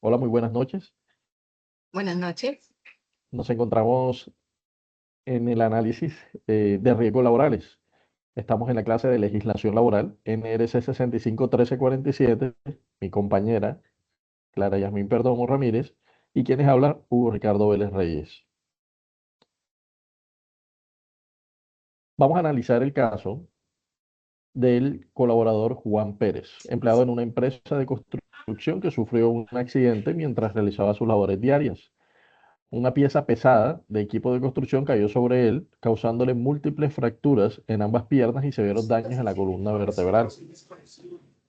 Hola, muy buenas noches. Buenas noches. Nos encontramos en el análisis de riesgos laborales. Estamos en la clase de legislación laboral, NRC 651347, mi compañera Clara Yasmín Perdomo Ramírez y quienes hablan Hugo Ricardo Vélez Reyes. Vamos a analizar el caso del colaborador Juan Pérez, empleado en una empresa de construcción que sufrió un accidente mientras realizaba sus labores diarias. Una pieza pesada de equipo de construcción cayó sobre él, causándole múltiples fracturas en ambas piernas y severos daños en la columna vertebral.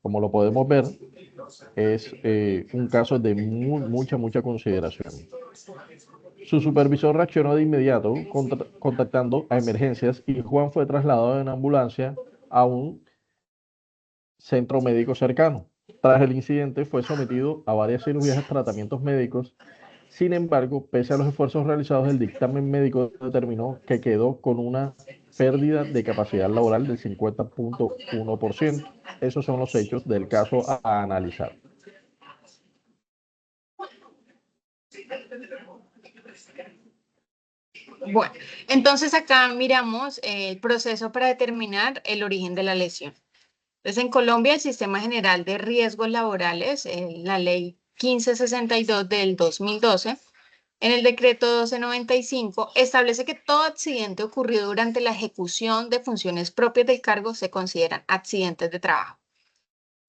Como lo podemos ver, es un caso de mucha consideración. Su supervisor reaccionó de inmediato contactando a emergencias y Juan fue trasladado en ambulancia a un centro médico cercano. Tras el incidente fue sometido a varias cirugías y tratamientos médicos. Sin embargo, pese a los esfuerzos realizados, el dictamen médico determinó que quedó con una pérdida de capacidad laboral del 50.1%. Esos son los hechos del caso a analizar. Bueno, entonces acá miramos el proceso para determinar el origen de la lesión. Entonces, en Colombia, el Sistema General de Riesgos Laborales, la Ley 1562 del 2012, en el decreto 1295, establece que todo accidente ocurrido durante la ejecución de funciones propias del cargo se consideran accidentes de trabajo.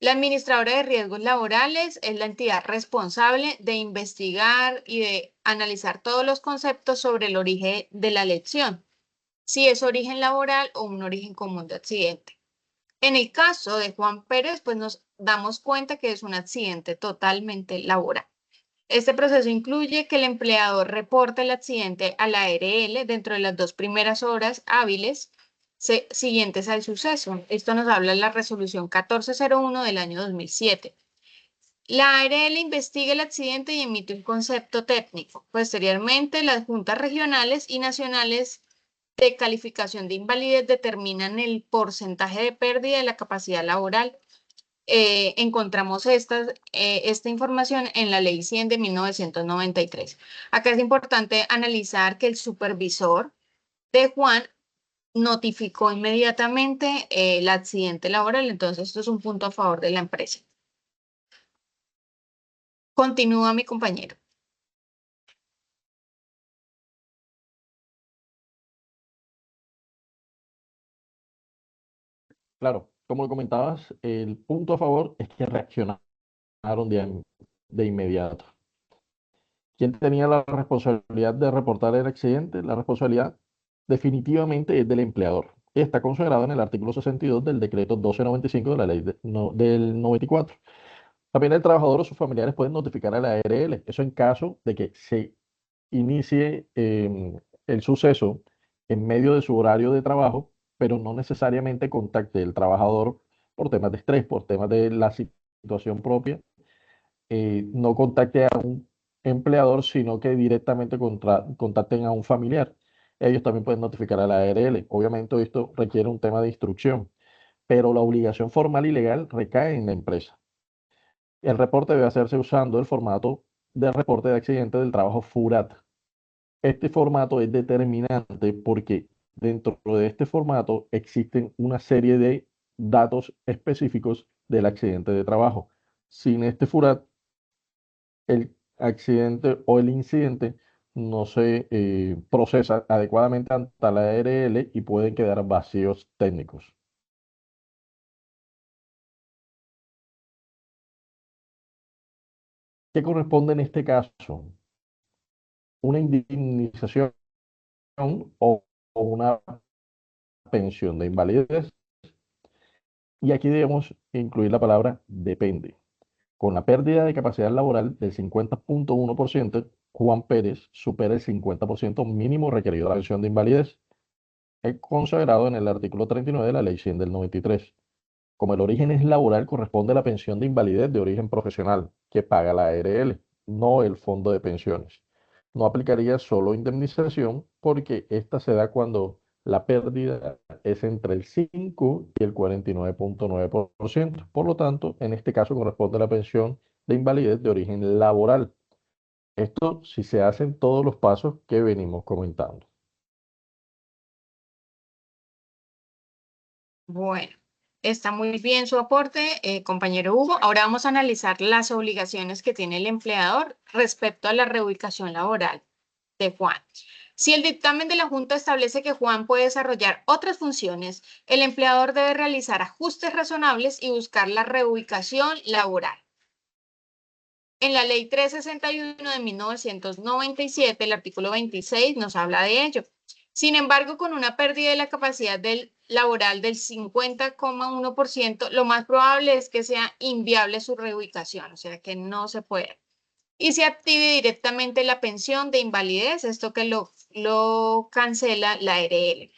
La administradora de riesgos laborales es la entidad responsable de investigar y de analizar todos los conceptos sobre el origen de la lesión, si es origen laboral o un origen común de accidente. En el caso de Juan Pérez, pues nos damos cuenta que es un accidente totalmente laboral. Este proceso incluye que el empleador reporte el accidente a la ARL dentro de las 2 primeras horas hábiles siguientes al suceso. Esto nos habla de la resolución 1401 del año 2007. La ARL investiga el accidente y emite un concepto técnico. Posteriormente, las juntas regionales y nacionales de calificación de invalidez determinan el porcentaje de pérdida de la capacidad laboral. Encontramos esta información en la Ley 100 de 1993. Acá es importante analizar que el supervisor de Juan notificó inmediatamente el accidente laboral, entonces esto es un punto a favor de la empresa. Continúa mi compañero. Claro, como comentabas, el punto a favor es que reaccionaron de inmediato. ¿Quién tenía la responsabilidad de reportar el accidente? La responsabilidad definitivamente es del empleador. Está consagrado en el artículo 62 del decreto 1295 de la ley del 94. También el trabajador o sus familiares pueden notificar a la ARL. Eso en caso de que se inicie el suceso en medio de su horario de trabajo, pero no necesariamente contacte el trabajador por temas de estrés, por temas de la situación propia, no contacte a un empleador, sino que directamente contacten a un familiar. Ellos también pueden notificar a la ARL. Obviamente esto requiere un tema de instrucción, pero la obligación formal y legal recae en la empresa. El reporte debe hacerse usando el formato de reporte de accidente del trabajo FURAT. Este formato es determinante porque dentro de este formato existen una serie de datos específicos del accidente de trabajo. Sin este FURAT, el accidente o el incidente no se procesa adecuadamente ante la ARL y pueden quedar vacíos técnicos. ¿Qué corresponde en este caso? ¿Una indemnización o una pensión de invalidez? Y aquí debemos incluir la palabra depende. Con la pérdida de capacidad laboral del 50.1%, Juan Pérez supera el 50% mínimo requerido de la pensión de invalidez, consagrado en el artículo 39 de la Ley 100 del 93. Como el origen es laboral, corresponde a la pensión de invalidez de origen profesional, que paga la ARL, no el fondo de pensiones. No aplicaría solo indemnización porque esta se da cuando la pérdida es entre el 5 y el 49.9%. Por lo tanto, en este caso corresponde a la pensión de invalidez de origen laboral. Esto si se hacen todos los pasos que venimos comentando. Bueno, está muy bien su aporte, compañero Hugo. Ahora vamos a analizar las obligaciones que tiene el empleador respecto a la reubicación laboral de Juan. Si el dictamen de la Junta establece que Juan puede desarrollar otras funciones, el empleador debe realizar ajustes razonables y buscar la reubicación laboral. En la Ley 361 de 1997, el artículo 26 nos habla de ello. Sin embargo, con una pérdida de la capacidad laboral del 50,1%, lo más probable es que sea inviable su reubicación, o sea que no se puede. Y se active directamente la pensión de invalidez, esto que lo cancela la ARL.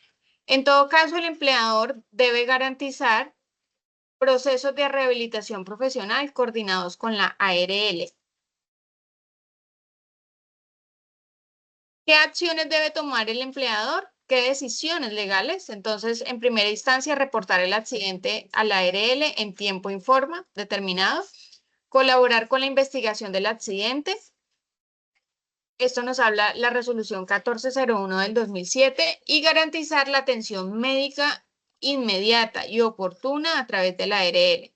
En todo caso, el empleador debe garantizar procesos de rehabilitación profesional coordinados con la ARL. ¿Qué acciones debe tomar el empleador? ¿Qué decisiones legales? Entonces, en primera instancia, reportar el accidente a la ARL en tiempo y forma determinado, colaborar con la investigación del accidente. Esto nos habla la resolución 1401 del 2007 y garantizar la atención médica inmediata y oportuna a través de la ARL.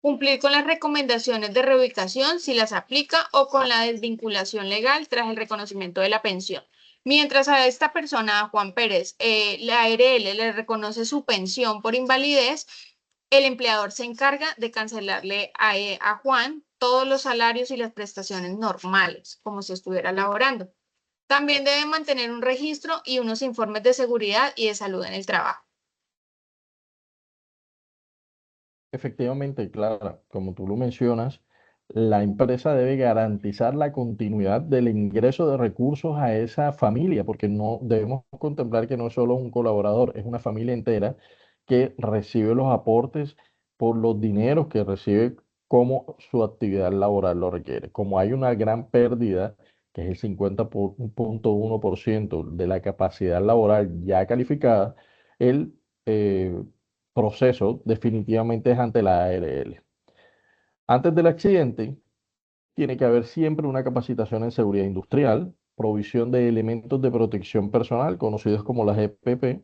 Cumplir con las recomendaciones de reubicación si las aplica o con la desvinculación legal tras el reconocimiento de la pensión. Mientras a esta persona, a Juan Pérez, la ARL le reconoce su pensión por invalidez, el empleador se encarga de cancelarle a Juan todos los salarios y las prestaciones normales, como si estuviera laborando. También debe mantener un registro y unos informes de seguridad y de salud en el trabajo. Efectivamente, Clara, como tú lo mencionas, la empresa debe garantizar la continuidad del ingreso de recursos a esa familia, porque no debemos contemplar que no es solo un colaborador, es una familia entera que recibe los aportes por los dineros que recibe como su actividad laboral lo requiere. Como hay una gran pérdida, que es el 50,1% de la capacidad laboral ya calificada, el proceso definitivamente es ante la ARL. Antes del accidente, tiene que haber siempre una capacitación en seguridad industrial, provisión de elementos de protección personal, conocidos como las EPP,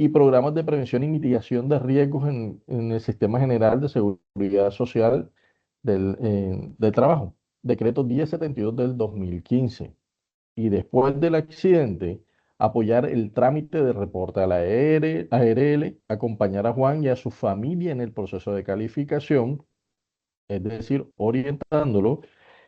y programas de prevención y mitigación de riesgos en el Sistema General de Seguridad Social del Trabajo, decreto 1072 del 2015. Y después del accidente, apoyar el trámite de reporte a la ARL, acompañar a Juan y a su familia en el proceso de calificación, es decir, orientándolo,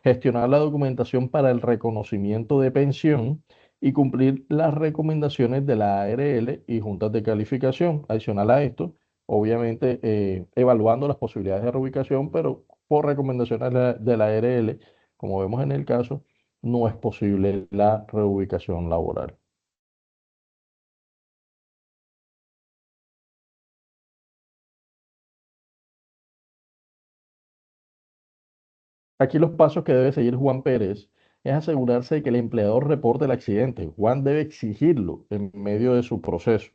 gestionar la documentación para el reconocimiento de pensión y cumplir las recomendaciones de la ARL y juntas de calificación. Adicional a esto, obviamente, evaluando las posibilidades de reubicación, pero por recomendaciones de la ARL, como vemos en el caso, no es posible la reubicación laboral. Aquí los pasos que debe seguir Juan Pérez es asegurarse de que el empleador reporte el accidente. Juan debe exigirlo en medio de su proceso.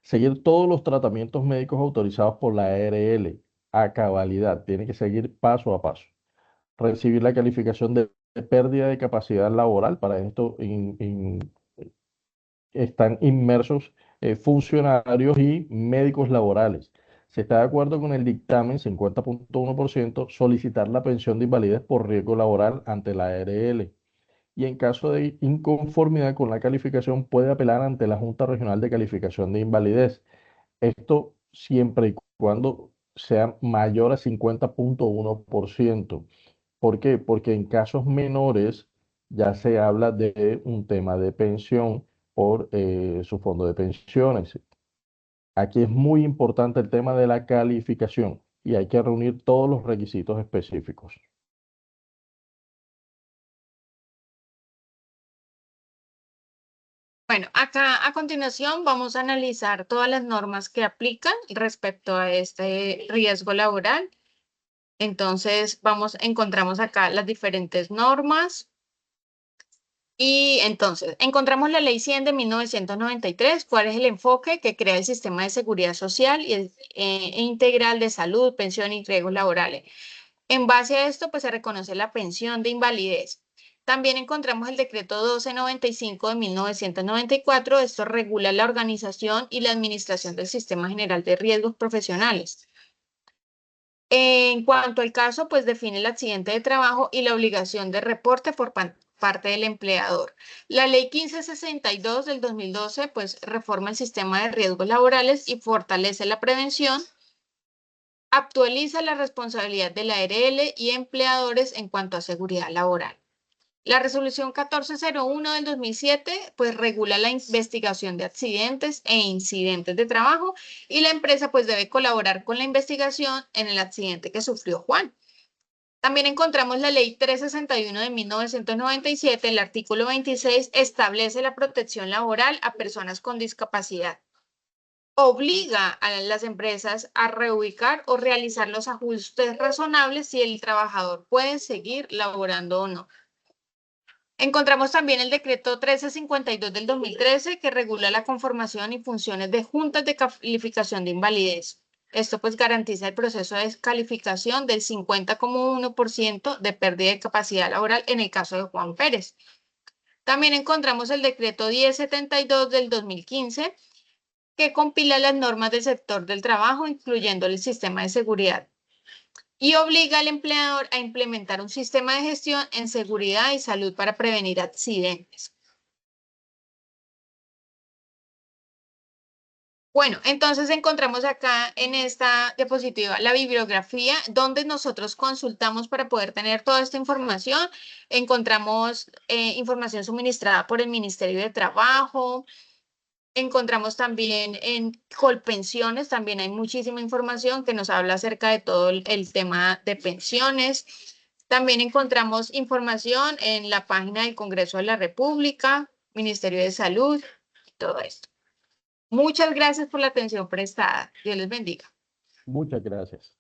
Seguir todos los tratamientos médicos autorizados por la ARL a cabalidad. Tiene que seguir paso a paso. Recibir la calificación de pérdida de capacidad laboral. Para esto están inmersos funcionarios y médicos laborales. Si está de acuerdo con el dictamen 50,1%, solicitar la pensión de invalidez por riesgo laboral ante la ARL. Y en caso de inconformidad con la calificación, puede apelar ante la Junta Regional de Calificación de Invalidez. Esto siempre y cuando sea mayor a 50,1%. ¿Por qué? Porque en casos menores ya se habla de un tema de pensión por su fondo de pensiones. Aquí es muy importante el tema de la calificación y hay que reunir todos los requisitos específicos. Bueno, acá a continuación vamos a analizar todas las normas que aplican respecto a este riesgo laboral. Entonces, encontramos acá las diferentes normas. Y entonces, encontramos la Ley 100 de 1993. ¿Cuál es el enfoque que crea el sistema de seguridad social e integral de salud, pensión y riesgos laborales? En base a esto, pues se reconoce la pensión de invalidez. También encontramos el decreto 1295 de 1994. Esto regula la organización y la administración del Sistema General de Riesgos Profesionales. En cuanto al caso, pues define el accidente de trabajo y la obligación de reporte por parte del empleador. La ley 1562 del 2012, pues reforma el sistema de riesgos laborales y fortalece la prevención, actualiza la responsabilidad de la ARL y empleadores en cuanto a seguridad laboral. La resolución 1401 del 2007, pues regula la investigación de accidentes e incidentes de trabajo y la empresa pues debe colaborar con la investigación en el accidente que sufrió Juan. También encontramos la ley 361 de 1997, el artículo 26 establece la protección laboral a personas con discapacidad. Obliga a las empresas a reubicar o realizar los ajustes razonables si el trabajador puede seguir laborando o no. Encontramos también el decreto 1352 del 2013 que regula la conformación y funciones de juntas de calificación de invalidez. Esto pues garantiza el proceso de descalificación del 50,1% de pérdida de capacidad laboral en el caso de Juan Pérez. También encontramos el decreto 1072 del 2015 que compila las normas del sector del trabajo, incluyendo el sistema de seguridad, y obliga al empleador a implementar un sistema de gestión en seguridad y salud para prevenir accidentes. Bueno, entonces encontramos acá en esta diapositiva la bibliografía donde nosotros consultamos para poder tener toda esta información. Encontramos información suministrada por el Ministerio de Trabajo. Encontramos también en Colpensiones, también hay muchísima información que nos habla acerca de todo el tema de pensiones. También encontramos información en la página del Congreso de la República, Ministerio de Salud, todo esto. Muchas gracias por la atención prestada. Dios les bendiga. Muchas gracias.